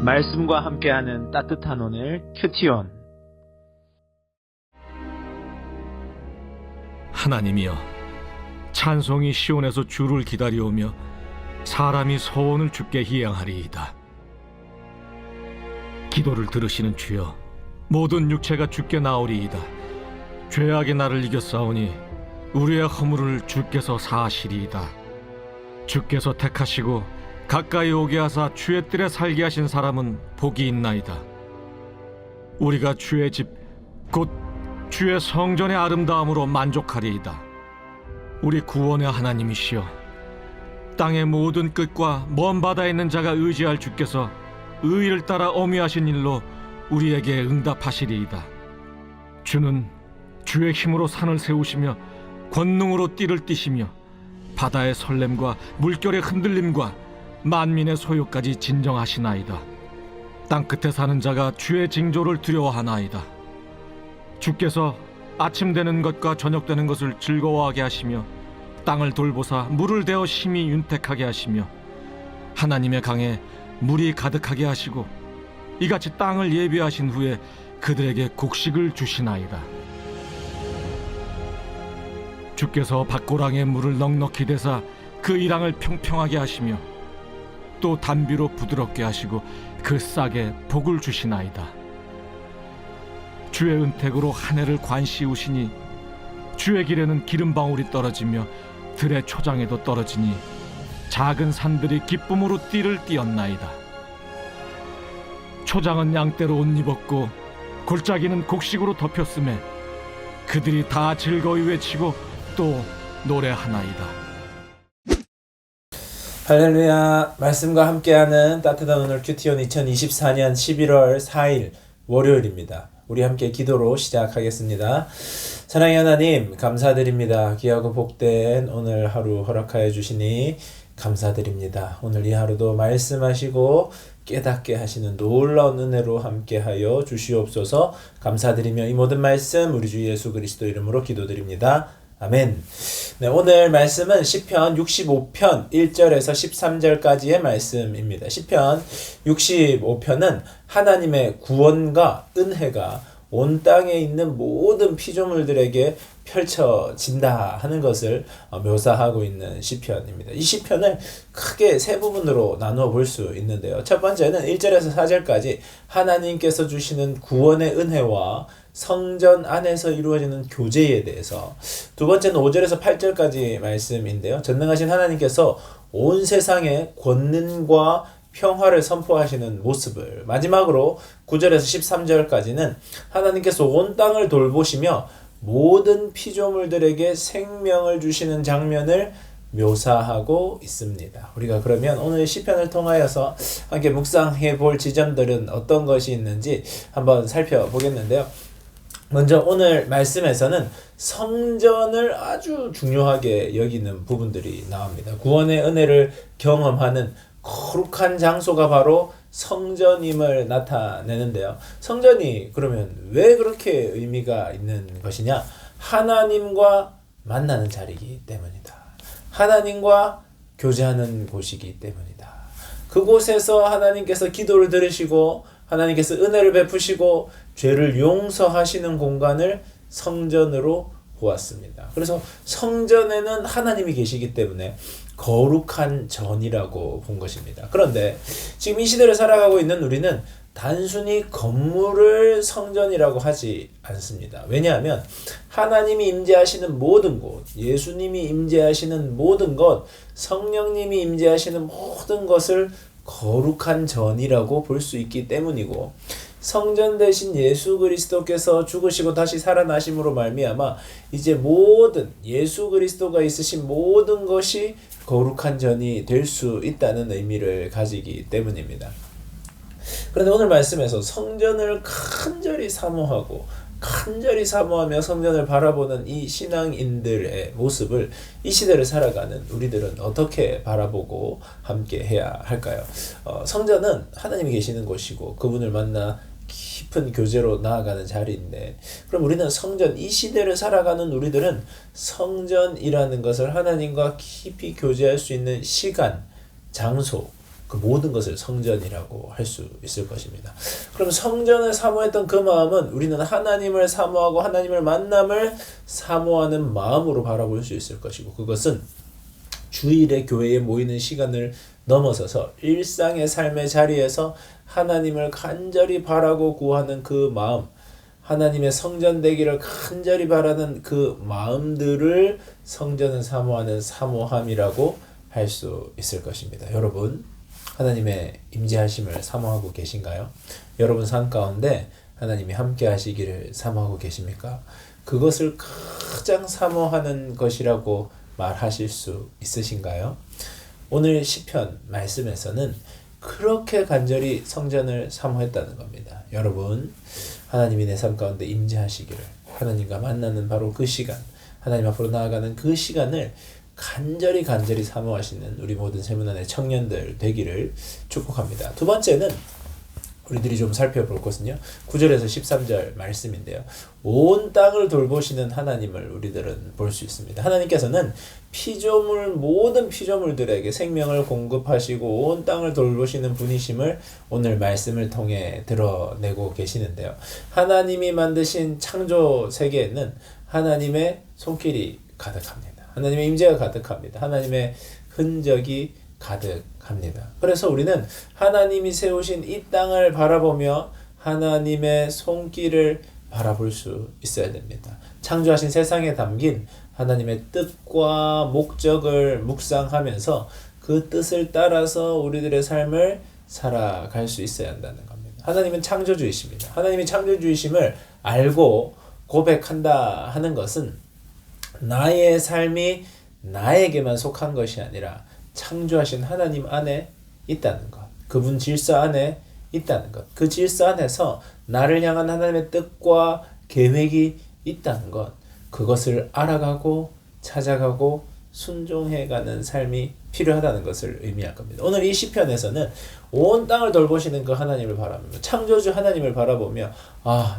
말씀과 함께하는 따뜻한 오늘 큐티온. 하나님이여, 찬송이 시온에서 주를 기다려오며 사람이 서원을 주께 희양하리이다. 기도를 들으시는 주여, 모든 육체가 주께 나오리이다. 죄악이 나를 이겼사오니 우리의 허물을 주께서 사하시리이다. 주께서 택하시고 가까이 오게 하사 주의 뜰에 살게 하신 사람은 복이 있나이다. 우리가 주의 집 곧 주의 성전의 아름다움으로 만족하리이다. 우리 구원의 하나님이시여, 땅의 모든 끝과 먼 바다에 있는 자가 의지할 주께서 의를 따라 어미하신 일로 우리에게 응답하시리이다. 주는 주의 힘으로 산을 세우시며 권능으로 띠를 띠시며 바다의 설렘과 물결의 흔들림과 만민의 소요까지 진정하시나이다. 땅끝에 사는 자가 주의 징조를 두려워하나이다. 주께서 아침 되는 것과 저녁 되는 것을 즐거워하게 하시며 땅을 돌보사 물을 대어 심히 윤택하게 하시며 하나님의 강에 물이 가득하게 하시고 이같이 땅을 예비하신 후에 그들에게 곡식을 주시나이다. 주께서 밭고랑에 물을 넉넉히 대사 그 이랑을 평평하게 하시며 또 단비로 부드럽게 하시고 그 싹에 복을 주시나이다. 주의 은택으로 한 해를 관시우시니 주의 길에는 기름방울이 떨어지며 들의 초장에도 떨어지니 작은 산들이 기쁨으로 띠를 띠었나이다. 초장은 양떼로 옷 입었고 골짜기는 곡식으로 덮였음에 그들이 다 즐거이 외치고 또 노래하나이다. 할렐루야. 말씀과 함께하는 따뜻한 오늘 큐티온 2024년 11월 4일 월요일입니다. 우리 함께 기도로 시작하겠습니다. 사랑의 하나님, 감사드립니다. 귀하고 복된 오늘 하루 허락하여 주시니 감사드립니다. 오늘 이 하루도 말씀하시고 깨닫게 하시는 놀라운 은혜로 함께하여 주시옵소서. 감사드리며 이 모든 말씀 우리 주 예수 그리스도 이름으로 기도드립니다. 아멘. 네, 오늘 말씀은 시편 65편 1절에서 13절까지의 말씀입니다. 시편 65편은 하나님의 구원과 은혜가 온 땅에 있는 모든 피조물들에게 펼쳐진다 하는 것을 묘사하고 있는 시편입니다. 이 시편을 크게 세 부분으로 나누어 볼 수 있는데요. 첫 번째는 1절에서 4절까지 하나님께서 주시는 구원의 은혜와 성전 안에서 이루어지는 교제에 대해서, 두 번째는 5절에서 8절까지 말씀인데요. 전능하신 하나님께서 온 세상에 권능과 평화를 선포하시는 모습을, 마지막으로 9절에서 13절까지는 하나님께서 온 땅을 돌보시며 모든 피조물들에게 생명을 주시는 장면을 묘사하고 있습니다. 우리가 그러면 오늘 시편을 통하여서 함께 묵상해 볼 지점들은 어떤 것이 있는지 한번 살펴보겠는데요. 먼저 오늘 말씀에서는 성전을 아주 중요하게 여기는 부분들이 나옵니다. 구원의 은혜를 경험하는 거룩한 장소가 바로 성전임을 나타내는데요. 성전이 그러면 왜 그렇게 의미가 있는 것이냐? 하나님과 만나는 자리이기 때문이다. 하나님과 교제하는 곳이기 때문이다. 그곳에서 하나님께서 기도를 들으시고 하나님께서 은혜를 베푸시고 죄를 용서하시는 공간을 성전으로 보았습니다. 그래서 성전에는 하나님이 계시기 때문에 거룩한 전이라고 본 것입니다. 그런데 지금 이 시대를 살아가고 있는 우리는 단순히 건물을 성전이라고 하지 않습니다. 왜냐하면 하나님이 임재하시는 모든 곳, 예수님이 임재하시는 모든 것, 성령님이 임재하시는 모든 것을 거룩한 전이라고 볼 수 있기 때문이고, 성전 대신 예수 그리스도께서 죽으시고 다시 살아나심으로 말미암아 이제 모든 예수 그리스도가 있으신 모든 것이 거룩한 전이 될 수 있다는 의미를 가지기 때문입니다. 그런데 오늘 말씀에서 성전을 간절히 사모하고 간절히 사모하며 성전을 바라보는 이 신앙인들의 모습을 이 시대를 살아가는 우리들은 어떻게 바라보고 함께 해야 할까요? 성전은 하나님이 계시는 곳이고 그분을 만나 깊은 교제로 나아가는 자리인데, 그럼 우리는 성전, 이 시대를 살아가는 우리들은 성전이라는 것을 하나님과 깊이 교제할 수 있는 시간, 장소, 그 모든 것을 성전이라고 할 수 있을 것입니다. 그럼 성전을 사모했던 그 마음은 우리는 하나님을 사모하고 하나님을 만남을 사모하는 마음으로 바라볼 수 있을 것이고, 그것은 주일에 교회에 모이는 시간을 넘어서서 일상의 삶의 자리에서 하나님을 간절히 바라고 구하는 그 마음, 하나님의 성전 되기를 간절히 바라는 그 마음들을 성전을 사모하는 사모함이라고 할 수 있을 것입니다. 여러분, 하나님의 임재하심을 사모하고 계신가요? 여러분 삶 가운데 하나님이 함께 하시기를 사모하고 계십니까? 그것을 가장 사모하는 것이라고 말하실 수 있으신가요? 오늘 시편 말씀에서는 그렇게 간절히 성전을 사모했다는 겁니다. 여러분, 하나님이 내 삶 가운데 임재하시기를, 하나님과 만나는 바로 그 시간, 하나님 앞으로 나아가는 그 시간을 간절히 사모하시는 우리 모든 세문안의 청년들 되기를 축복합니다. 두 번째는 우리들이 좀 살펴볼 것은요, 9절에서 13절 말씀인데요. 온 땅을 돌보시는 하나님을 우리들은 볼 수 있습니다. 하나님께서는 모든 피조물들에게 생명을 공급하시고 온 땅을 돌보시는 분이심을 오늘 말씀을 통해 드러내고 계시는데요. 하나님이 만드신 창조 세계에는 하나님의 손길이 가득합니다. 하나님의 임재가 가득합니다. 하나님의 흔적이 가득합니다. 그래서 우리는 하나님이 세우신 이 땅을 바라보며 하나님의 손길을 바라볼 수 있어야 됩니다. 창조하신 세상에 담긴 하나님의 뜻과 목적을 묵상하면서 그 뜻을 따라서 우리들의 삶을 살아갈 수 있어야 한다는 겁니다. 하나님은 창조주이십니다. 하나님이 창조주이심을 알고 고백한다 하는 것은 나의 삶이 나에게만 속한 것이 아니라 창조하신 하나님 안에 있다는 것, 그분 질서 안에 있다는 것, 그 질서 안에서 나를 향한 하나님의 뜻과 계획이 있다는 것, 그것을 알아가고 찾아가고 순종해가는 삶이 필요하다는 것을 의미할 겁니다. 오늘 이 시편에서는 온 땅을 돌보시는 그 하나님을 바라보며, 창조주 하나님을 바라보며,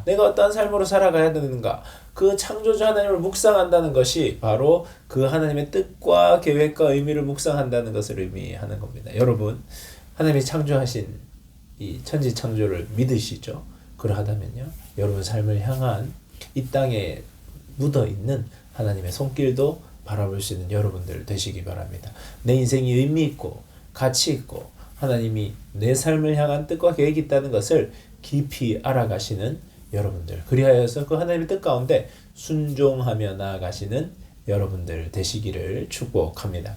내가 어떤 삶으로 살아가야 되는가, 그 창조주 하나님을 묵상한다는 것이 바로 그 하나님의 뜻과 계획과 의미를 묵상한다는 것을 의미하는 겁니다. 여러분, 하나님이 창조하신 이 천지 창조를 믿으시죠? 그러하다면요, 여러분 삶을 향한 이 땅에 묻어있는 하나님의 손길도 바라볼 수 있는 여러분들 되시기 바랍니다. 내 인생이 의미 있고 가치 있고 하나님이 내 삶을 향한 뜻과 계획이 있다는 것을 깊이 알아가시는 여러분들, 그리하여서 그 하나님의 뜻 가운데 순종하며 나아가시는 여러분들 되시기를 축복합니다.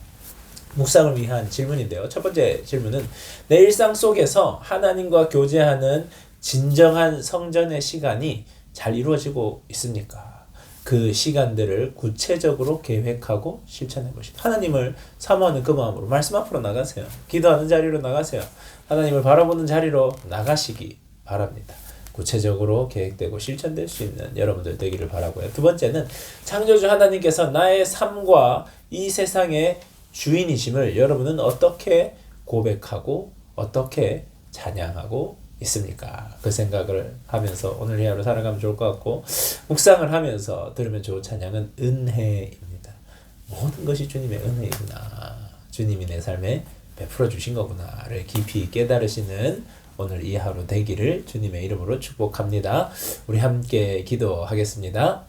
묵상을 위한 질문인데요. 첫 번째 질문은, 내 일상 속에서 하나님과 교제하는 진정한 성전의 시간이 잘 이루어지고 있습니까? 그 시간들을 구체적으로 계획하고 실천해 보십시오. 하나님을 사모하는 그 마음으로 말씀 앞으로 나가세요. 기도하는 자리로 나가세요. 하나님을 바라보는 자리로 나가시기 바랍니다. 구체적으로 계획되고 실천될 수 있는 여러분들 되기를 바라고요. 두 번째는, 창조주 하나님께서 나의 삶과 이 세상의 주인이심을 여러분은 어떻게 고백하고 어떻게 찬양하고 있습니까? 그 생각을 하면서 오늘 이 하루 살아가면 좋을 것 같고, 묵상을 하면서 들으면 좋은 찬양은 은혜입니다. 모든 것이 주님의 은혜이구나, 주님이 내 삶에 베풀어 주신 거구나를 깊이 깨달으시는 오늘 이 하루 되기를 주님의 이름으로 축복합니다. 우리 함께 기도하겠습니다.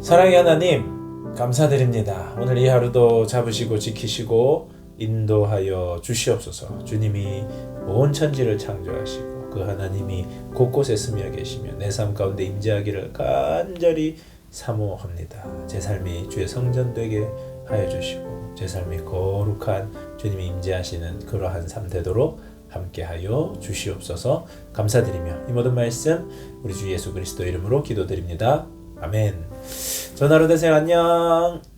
사랑의 하나님, 감사드립니다. 오늘 이 하루도 잡으시고 지키시고 인도하여 주시옵소서. 주님이 온 천지를 창조하시고 그 하나님이 곳곳에 스며 계시며 내 삶 가운데 임재하기를 간절히 사모합니다. 제 삶이 주의 성전 되게 하여 주시고 제 삶이 거룩한 주님이 임재하시는 그러한 삶 되도록 함께하여 주시옵소서. 감사드리며 이 모든 말씀 우리 주 예수 그리스도 이름으로 기도드립니다. 아멘. 좋은 하루 되세요. 안녕.